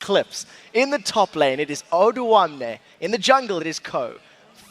Clips. In the top lane, it is Oduamne. In the jungle, it is Ko.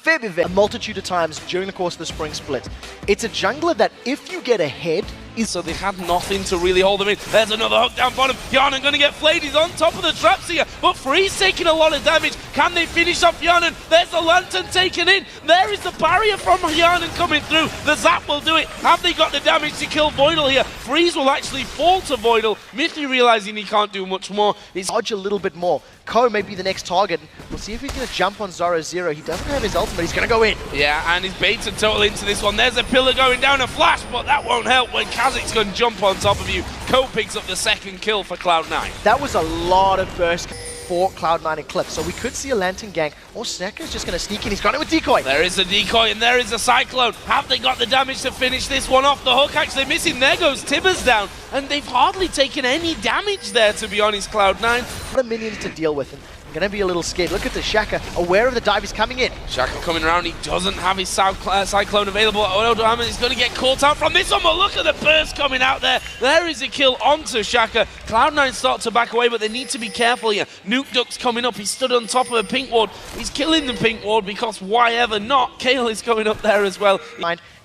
Febiven, a multitude of times during the course of the spring split. It's a jungler that if you get ahead, so they had nothing to really hold them in. There's another hook down bottom. Yarnan going to get flayed. He's on top of the traps here, but Freeze taking a lot of damage. Can they finish off Yarnan? There's the lantern taken in. There is the barrier from Yarnan coming through. The zap will do it. Have they got the damage to kill Voidal here? Freeze will actually fall to Voidal. Mithy realizing he can't do much more. He's dodge a little bit more. Ko may be the next target. We'll see if he's going to jump on Zoro0. He doesn't have his ultimate. He's going to go in. Yeah, and he's baited total into this one. There's a pillar going down, a flash, but that won't help when Kha'Zix's going to jump on top of you. Ko picks up the second kill for Cloud9. That was a lot of burst for Cloud9 and Clip. So we could see a Lantern gank, or Snecker's just going to sneak in. He's got it with Decoy. There is a Decoy, and there is a Cyclone. Have they got the damage to finish this one off? The hook actually missing. There goes Tibbers down, and they've hardly taken any damage there, to be honest, Cloud9. What a minions to deal with, and going to be a little scared. Look at the Shaka, aware of the dive. He's coming in. Shaka coming around. He doesn't have his Cyclone available. Odoamne is going to get caught out from this one, but look at the burst coming out there. There is a kill onto Shaka. Cloud9 start to back away, but they need to be careful here. Nuke Duck's coming up. He stood on top of a pink ward. He's killing the pink ward because why ever not? Kale is going up there as well.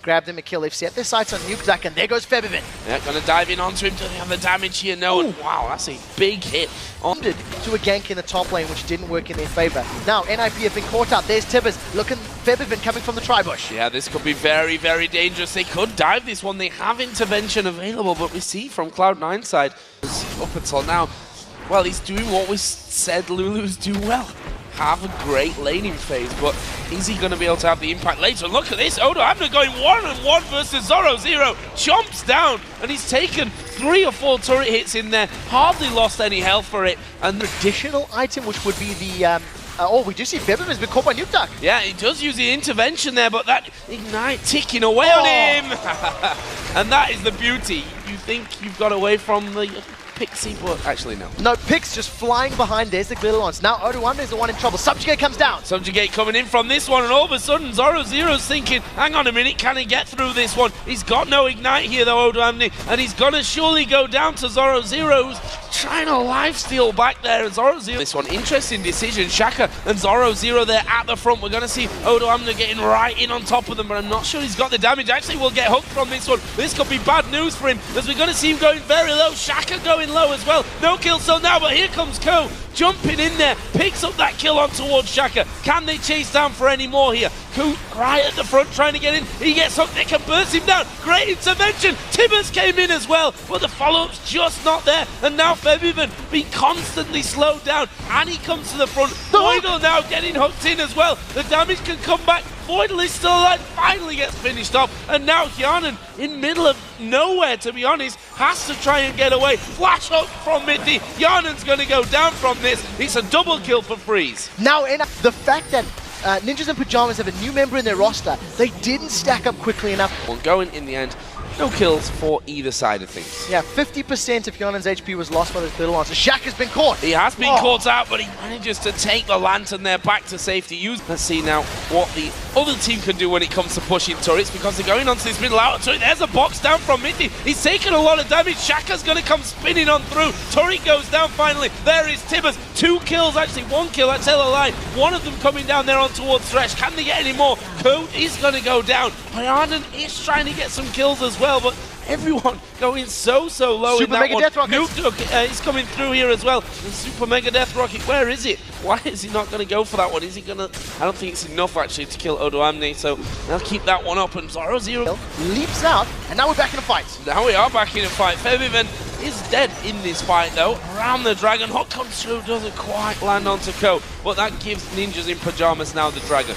Grab them a kill. They've set their sights on Nuke Duck, and there goes Febiven. Yeah, going to dive in onto him. Do they have the damage here? No. And wow, that's a big hit. To a gank in the top lane, which didn't work in their favor. Now, NIP have been caught out. There's Tibbers. Look at Febiven coming from the tri-bush. Yeah, this could be very, very dangerous. They could dive this one. They have intervention available, but we see from Cloud9's side, up until now, well, he's doing what we said Lulu's do well. Have a great laning phase, but is he going to be able to have the impact later? And look at this, Odoamne going 1-on-1 versus Zoro0. Chomps down, and he's taken 3 or 4 turret hits in there, hardly lost any health for it. And the additional item, which would be the, oh, we do see Febiven's been caught by Nuke Duck. Yeah, he does use the intervention there, but that Ignite ticking away on him. And that is the beauty. You think you've got away from the Pixie, but actually no. No, Pix just flying behind. There's the glitter launch. Now Odoamne is the one in trouble. Subjugate comes down. Subjugate coming in from this one, and all of a sudden Zoro0's thinking, hang on a minute, can he get through this one? He's got no Ignite here though, Odoamne, and he's gonna surely go down to Zoro0, who's trying to lifesteal back there, and Zoro0. This one, interesting decision. Shaka and Zoro0 there at the front. We're gonna see Odoamne getting right in on top of them, but I'm not sure he's got the damage. Actually, we'll get hooked from this one. This could be bad news for him, as we're gonna see him going very low. Shaka going low as well. No kill still now, but here comes Ko jumping in there, picks up that kill on towards Shaka. Can they chase down for any more here? Ko right at the front trying to get in. He gets hooked, they can burst him down. Great intervention. Tibbers came in as well, but the follow-up's just not there. And now Febiven being constantly slowed down, and he comes to the front. Voidal now getting hooked in as well. The damage can come back. Voidal is still alive, finally gets finished off, and now Yarnan, in middle of nowhere to be honest, has to try and get away. Flash hook from Mithy. Yarnan's going to go down from this. It's a double kill for Freeze. Now, the fact that Ninjas in Pajamas have a new member in their roster, they didn't stack up quickly enough. Well, going in the end, no kills for either side of things. Yeah, 50% of Yarnan's HP was lost by the third launch. Shaq has been caught. He has been caught out, but he manages to take the lantern there back to safety. Let's see now what the other team can do when it comes to pushing turrets, because they're going onto this middle outer turret. There's a box down from Mithy. He's taken a lot of damage. Shaka's going to come spinning on through. Turret goes down finally. There is Tibbers. 2 kills, actually 1 kill. I tell a lie. One of them coming down there on towards Thresh. Can they get any more? Code is going to go down. Yarnan is trying to get some kills as well, but everyone going so low Super in that Mega one. Death Rocket. Nuke Duck is coming through here as well. The Super Mega Death Rocket, where is it? Why is he not going to go for that one? Is he going to? I don't think it's enough actually to kill Odoamne, so they'll keep that one up, and Zoro0 leaps out, and now we're back in a fight. Now we are back in a fight. Febiven is dead in this fight though. Around the dragon, hook comes through, doesn't quite land onto Ko, but that gives Ninjas in Pajamas now the dragon.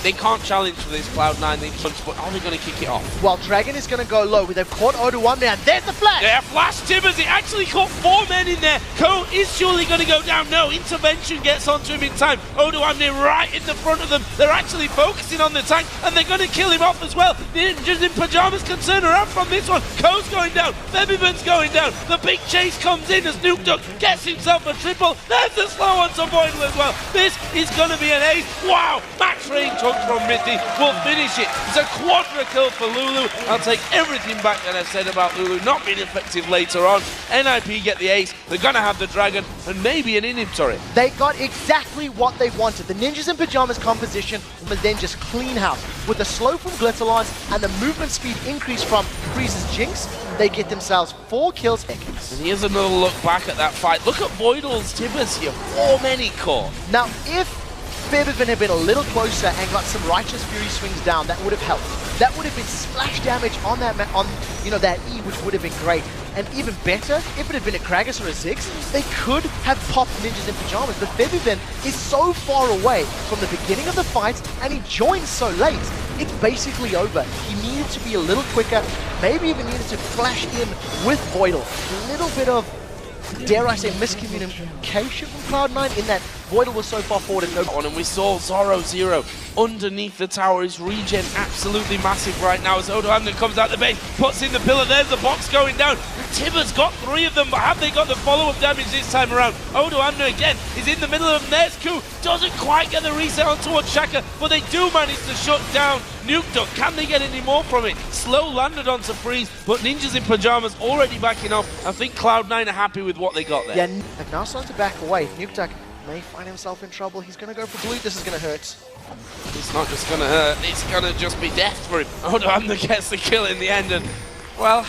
They can't challenge for this Cloud9, they punch, but are they going to kick it off? Well, Dragon is going to go low. They've caught Odoamne, and there's the flash! Yeah, flash Tibbers, he actually caught 4 men in there. Ko is surely going to go down. No, intervention gets onto him in time. Odoamne right in the front of them. They're actually focusing on the tank, and they're going to kill him off as well. Ninjas in Pajamas can turn around from this one. Ko's going down, Febiven's going down. The big chase comes in as Nuke Duck gets himself a triple. There's the slow onto Voidal as well. This is going to be an ace. Wow, max range cooked from Mithy will finish it. It's a quadra kill for Lulu. I'll take everything back that I said about Lulu not being effective later on. NIP get the ace, they're gonna have the dragon, and maybe an inhib turret. They got exactly what they wanted. The Ninjas in Pajamas composition was then just clean house. With the slow from Glitterlance and the movement speed increase from Freeze's Jinx, they get themselves 4 kills. And here's another look back at that fight. Look at Voidal's Tibbers here, 4 many core. Now, if Febiven had been a little closer and got some Righteous Fury swings down, that would have helped. That would have been splash damage on that that E, which would have been great. And even better, if it had been a Kragus or a Ziggs, they could have popped Ninjas in Pajamas. But Febiven is so far away from the beginning of the fight, and he joins so late. It's basically over. He needed to be a little quicker, maybe even needed to flash in with Voidal. A little bit of, dare I say, miscommunication from Cloud9 in that Voidal was so far forward and no one. And we saw Zoro underneath the tower. His regen absolutely massive right now as Odoamne comes out the base, puts in the pillar. There's the box going down. Tibber's got 3 of them, but have they got the follow-up damage this time around? Odoamne again is in the middle of them. There's Ku, doesn't quite get the reset on towards Shaka, but they do manage to shut down Nuke Duck. Can they get any more from it? Slow landed onto Freeze, but Ninjas in Pajamas already backing off. I think Cloud9 are happy with what they got there. Yeah, they've now starting to back away. Nuke Duck may find himself in trouble. He's going to go for blue. This is going to hurt. It's not just going to hurt, it's going to just be death for him. Odoamne gets the kill in the end, and, well,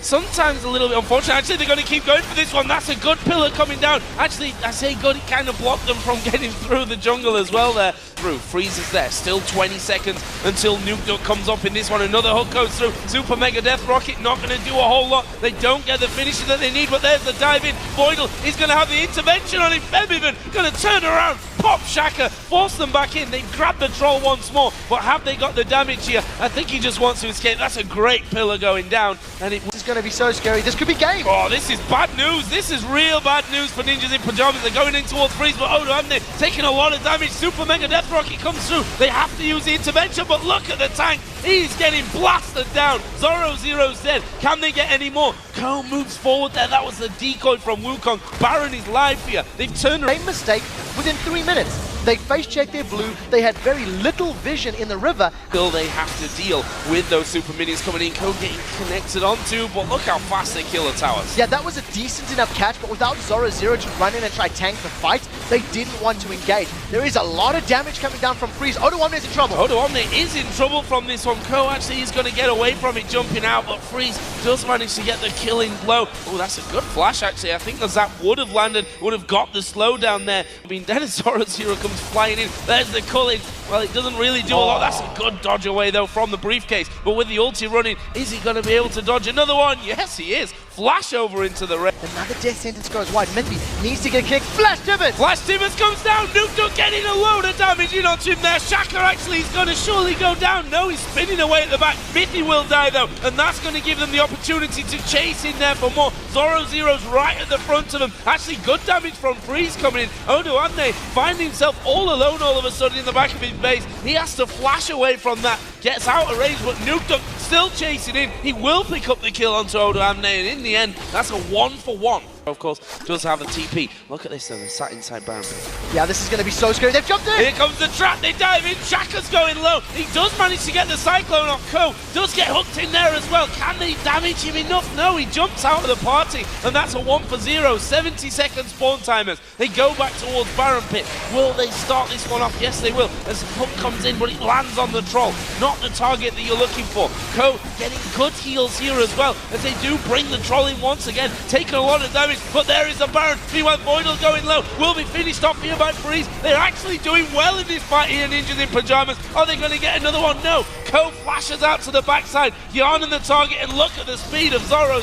sometimes a little bit unfortunate. Actually, they're going to keep going for this one. That's a good pillar coming down. Actually, I say good, it kind of blocked them from getting through the jungle as well there. Freeze is there. Still 20 seconds until Nuke Duck comes up in this one. Another hook goes through. Super Mega Death Rocket not going to do a whole lot. They don't get the finisher that they need, but there's the dive in. Voidal is going to have the intervention on him. Febiven going to turn around, pop Shaka, force them back in. They grab the troll once more, but have they got the damage here? I think he just wants to escape. That's a great pillar going down, and it is going to be so scary. This could be game. Oh, this is bad news. This is real bad news for Ninjas in Pajamas. They're going in towards Freeze, but Odoamne taking a lot of damage. Super Mega Death Rocket comes through. They have to use the intervention, but look at the tank. He's getting blasted down. Zoro's dead. Can they get any more? Ko moves forward there. That was the decoy from Wukong. Baron is live here. They've turned around. Same mistake within 3 minutes. They face-checked their blue. They had very little vision in the river. Still, they have to deal with those super minions coming in. Ko getting connected onto, but look how fast they kill the towers. Yeah, that was a decent enough catch, but without Zoro to run in and try tank the fight, they didn't want to engage. There is a lot of damage coming down from Freeze. Odoamne is in trouble. Odoamne is in trouble from this one. Ko actually is going to get away from it, jumping out, but Freeze does manage to get the killing blow. Oh, that's a good flash, actually. I think the zap would have landed, would have got the slowdown there. I mean, then Zoro comes flying in. There's the culling. Well, it doesn't really do a lot. That's a good dodge away, though, from the briefcase. But with the ulti running, is he going to be able to dodge another one? Yes, he is. Flash over into the red. Another death sentence goes wide. Mithy needs to get a kick. Flash Tibbers! Flash Tibbers comes down. Nuke Duck getting a load of damage in onto him there. Shaka actually is going to surely go down. No, he's spinning away at the back. Mithy will die, though. And that's going to give them the opportunity to chase in there for more. Zoro's right at the front of them. Actually, good damage from Freeze coming in. Odoamne finding himself all alone all of a sudden in the back of his base. He has to flash away from that. Gets out of range, but Nuke Duck still chasing in. He will pick up the kill onto Odoamne, and in the end, that's a 1-for-1. Of course, does have a TP. Look at this, though. They're sat inside Baron. Yeah, this is going to be so scary. They've jumped in. Here comes the trap. They dive in. Shaka's going low. He does manage to get the Cyclone off. Ko does get hooked in there as well. Can they damage him enough? No, he jumps out of the party, and that's a 1-for-0. 70-second spawn timers. They go back towards Baron Pit. Will they start this one off? Yes, they will. As the hook comes in, but it lands on the troll. Not the target that you're looking for. Ko getting good heals here as well, as they do bring the troll in once again. Taking a lot of damage. But there is the Baron. Meanwhile, Voidal going low. Will be finished off here by Freeze. They're actually doing well in this fight here, Ninjas in Pajamas. Are they going to get another one? No. Ko flashes out to the backside. Yarn on the target, and look at the speed of Zoro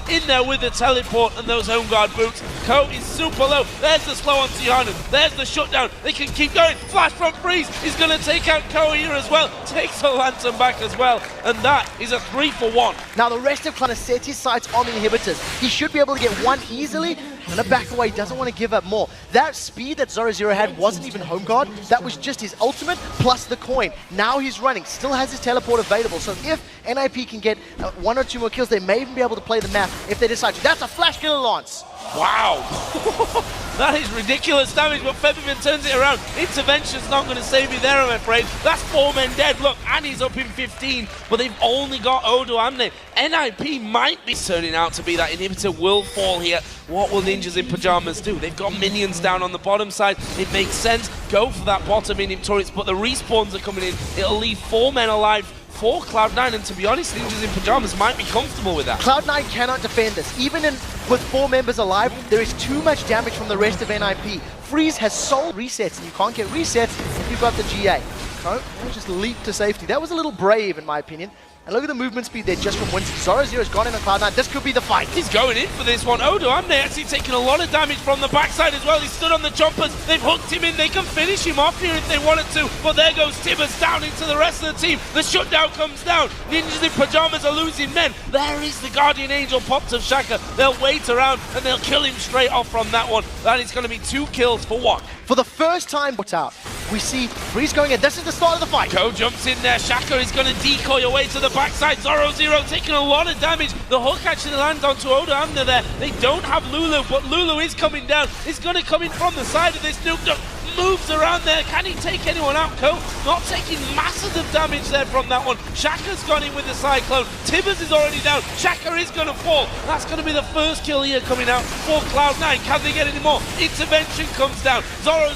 in there with the teleport and those home guard boots. Ko is super low. There's the slow on Tiana. There's the shutdown. They can keep going. Flash from Freeze is going to take out Ko here as well. Takes the lantern back as well. And that is a 3-for-1. Now the rest of Clan has set his sights on the inhibitors. He should be able to get one easily, Gonna back away, doesn't want to give up more. That speed that Zoro had wasn't even home guard, that was just his ultimate plus the coin. Now he's running, still has his teleport available, so if NIP can get 1 or 2 more kills, they may even be able to play the map if they decide to. That's a flash killer Lance! Wow! That is ridiculous damage, but Febiven turns it around. Intervention's not going to save you there, I'm afraid. That's 4 men dead. Look, Annie's up in 15, but they've only got Odo Amne. NIP might be turning out to be that inhibitor will fall here. What will Ninjas in Pajamas do? They've got minions down on the bottom side. It makes sense. Go for that bottom inhib turrets, but the respawns are coming in. It'll leave 4 men alive for Cloud9, and to be honest, Ninjas in Pajamas might be comfortable with that. Cloud9 cannot defend this. Even with 4 members alive, there is too much damage from the rest of NIP. Freeze has soul resets, and you can't get resets if you've got the GA. Coat just leaped to safety. That was a little brave, in my opinion. And look at the movement speed there just from Winston. Zoro has gone in on Cloud9. This could be the fight. He's going in for this one. Odo Amne actually taking a lot of damage from the backside as well. He stood on the choppers. They've hooked him in. They can finish him off here if they wanted to. But there goes Tibbers down into the rest of the team. The shutdown comes down. Ninjas in Pajamas are losing men. There is the Guardian Angel popped of Shaka. They'll wait around and they'll kill him straight off from that one. That is going to be 2 kills for 1. For the first time out, we see Freeze going in. This is the start of the fight. Ko jumps in there. Shaka is going to decoy away to the backside. Zoro taking a lot of damage. The hook actually lands onto Odo Amne there. They don't have Lulu, but Lulu is coming down. He's going to come in from the side of this nuke. Moves around there. Can he take anyone out? Ko not taking masses of damage there from that one. Shaka's gone in with the Cyclone. Tibbers is already down. Shaka is going to fall. That's going to be the first kill here coming out for Cloud9. Can they get any more? Intervention comes down. Zoro,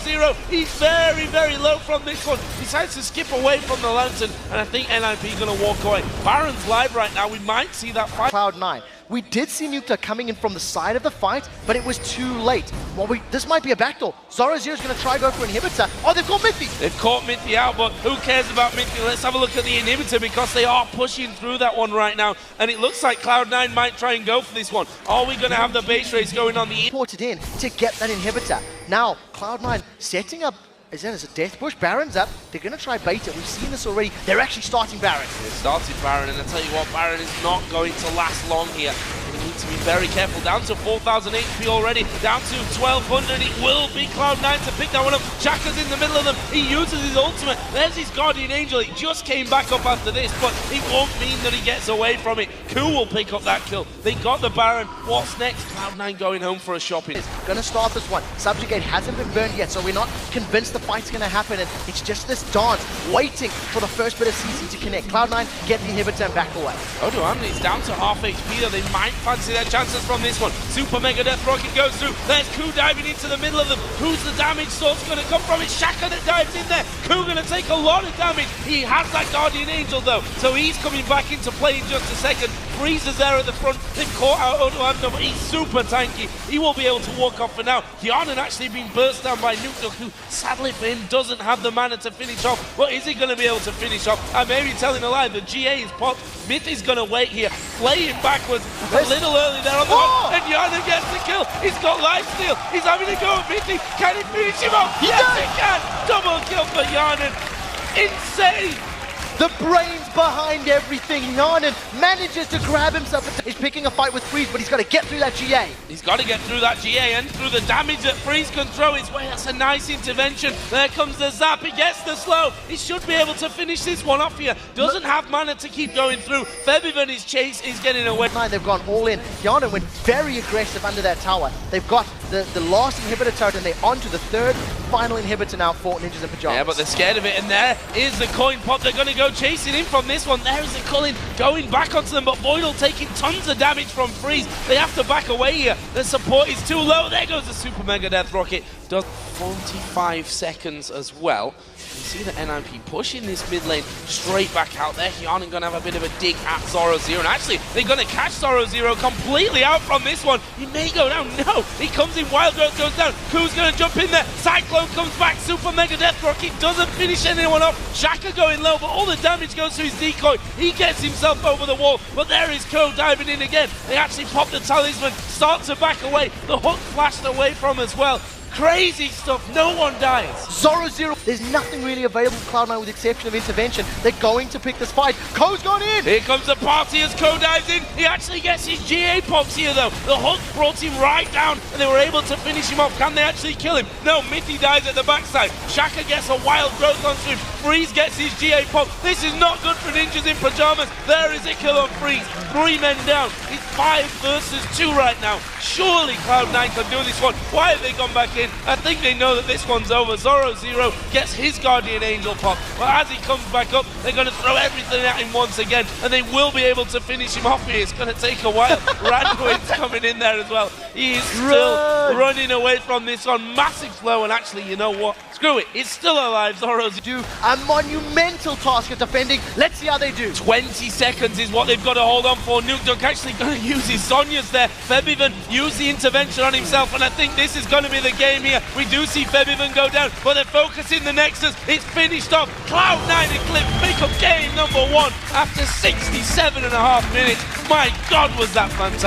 he's very, very low from this one. Decides to skip away from the Lantern, and I think NIP going to walk away. Baron's live right now. We might see that fight. Cloud9. We did see Nukta coming in from the side of the fight, but it was too late. Well, this might be a backdoor. Zoro's going to try go for inhibitor. Oh, they've caught Mithy! They've caught Mithy out, but who cares about Mithy? Let's have a look at the inhibitor because they are pushing through that one right now, and it looks like Cloud9 might try and go for this one. Are we going to have the base race going on the... Ported in to get that inhibitor. Now, Cloud9 setting up as a death push. Baron's up. They're going to try bait it. We've seen this already. They're actually starting Baron. They started Baron, and I tell you what, Baron is not going to last long here. We need to be very careful. Down to 4,000 HP already. Down to 1,200. It will be Cloud9 to pick that one up. Shaka's in the middle of them. He uses his ultimate. There's his Guardian Angel. It just came back up after this, but it won't mean that he gets away from it. Ku will pick up that kill. They got the Baron. What's next? Cloud9 going home for a shopping. Going to start this one. Subjugate hasn't been burned yet, so we're not convinced the fight's going to happen, and it's just this dance, waiting for the first bit of CC to connect. Cloud9 get the inhibitor and back away. Odo Amne is down to half HP though. They might fancy their chances from this one. Super Mega Death Rocket goes through. There's Ku diving into the middle of them. Who's the damage source going to come from? It's Shaka that dives in there. Ku going to take a lot of damage. He has that Guardian Angel though, so he's coming back into play in just a second. Freezes there at the front. They've caught out Odo Amne, but he's super tanky. He will be able to walk off for now. Hyanan actually being burst down by Nuke, who sadly for him doesn't have the mana to finish off. But is he going to be able to finish off? I may be telling a lie. The GA is popped. Mythy's going to wait here. Playing backwards a little early there on the hook. And Hyanan gets the kill. He's got lifesteal. He's having to go at Mythy. Can he finish him off? Yes, he can. Double kill for Hyanan. Insane. The brains behind everything. Hyanan manages to grab himself. He's picking a fight with Freeze, but he's got to get through that GA. He's got to get through that GA and through the damage that Freeze can throw his way. That's a nice intervention. There comes the zap. He gets the slow. He should be able to finish this one off here. Doesn't have mana to keep going through. Febiven, his chase is getting away. They've gone all in. Hyanan went very aggressive under that tower. They've got the last inhibitor turret, and they're on to the third final inhibitor now for Ninjas in Pajamas. Yeah, but they're scared of it, and there is the coin pop. They're going to go chasing in from this one. There is the Cullen going back onto them, but Voidal taking tons of damage from Freeze. They have to back away here. The support is too low. There goes the Super Mega Death Rocket. Does 45 seconds as well. You see the NIP pushing this mid lane straight back out there. Hyanan going to have a bit of a dig at Zoro, and actually they're going to catch Zoro completely out from this one. He may go down. No, he comes in. Wild Growth goes down. Ku's going to jump in there. Cyclone comes back. Super Mega Death Rocket doesn't finish anyone off. Shaka going low, but all the damage goes to his decoy. He gets himself over the wall, but there is Ko diving in again. They actually pop the talisman, start to back away. The hook flashed away from as well. Crazy stuff. No one dies. Zoro Zero, there's nothing really available for Cloud9 with the exception of intervention. They're going to pick this fight. Ko's gone in! Here comes the party as Ko dives in. He actually gets his GA pops here though. The hook brought him right down and they were able to finish him off. Can they actually kill him? No, Mithy dies at the backside. Shaka gets a wild growth onto him. Freeze gets his GA pop. This is not good for ninjas in pajamas. There is a kill on Freeze. 3 men down. It's 5 versus 2 right now. Surely Cloud9 can do this one. Why have they gone back in? I think they know that this one's over. Zoro Zero gets his Guardian Angel pop. But as he comes back up, they're going to throw everything at him once again. And they will be able to finish him off here. It's going to take a while. Randuin's coming in there as well. He is still running away from this one. Massive slow. And actually, you know what? Screw it. It's still alive. Zoro's Do a monumental task of defending. Let's see how they do. 20 seconds is what they've got to hold on for. Nukedunk actually going to use his Sonya's there. Febiven used the intervention on himself, and I think this is going to be the game here. We do see Febiven go down, but they're focusing the Nexus. It's finished off. Cloud9 Eclipse make up game number 1 after 67.5 minutes. My God, was that fantastic.